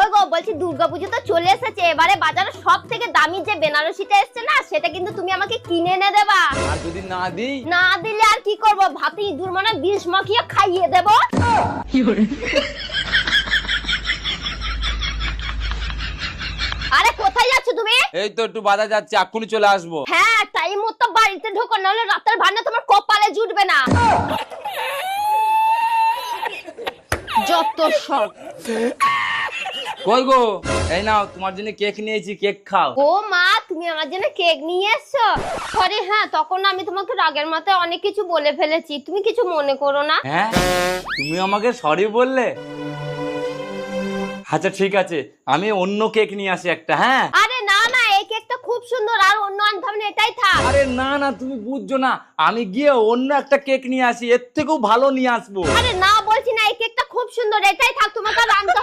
কই গো, বলছি দুর্গাপুজো তো চলে এসেছে, এবারে বাজারে সব থেকে দামি যে বেনারসিটা এসছে না, সেটা কিন্তু তুমি আমাকে কিনে এনে দেবা। আর যদি না দিই? না দিলে আর কি করব, ভাতে ইঁদুর মানে বিষ মাখিয়ে খাইয়ে দেব। আরে কোথায় যাচ্ছ তুমি? এই তো একটু বাজার যাচ্ছি, এক্ষুনি চলে আসবো। হ্যাঁ, টাইম মতো বাড়িতে ঢোকো, নাহলে রাতের ভান্না তোমার কপালে জুটবে না। যত সব। কই গো, এই নাও তোমার জন্য কেক নিয়েছি, কেক খাও। ও মা, তুমি আমার জন্য কেক নিয়ে এসছো? সরি, হ্যাঁ তখন আমি তোমাকে রাগের মাথায় অনেক কিছু বলে ফেলেছি, তুমি কিছু মনে করো না। হ্যাঁ, তুমি আমাকে সরি বললে? আচ্ছা ঠিক আছে, আমি অন্য কেক নিয়ে আসি একটা। হ্যাঁ আরে না না, এই কেকটা খুব সুন্দর, আর অন্য আনতে হবে না, এটাই থাক। আরে না না, তুমি বুঝছো না, আমি গিয়ে অন্য একটা কেক নিয়ে আসি, এর থেকেও ভালো নিয়ে আসবো। আরে না বলছি না, এই কেকটা খুব সুন্দর, এটাই থাক, তোমাকে আর আনতে হবে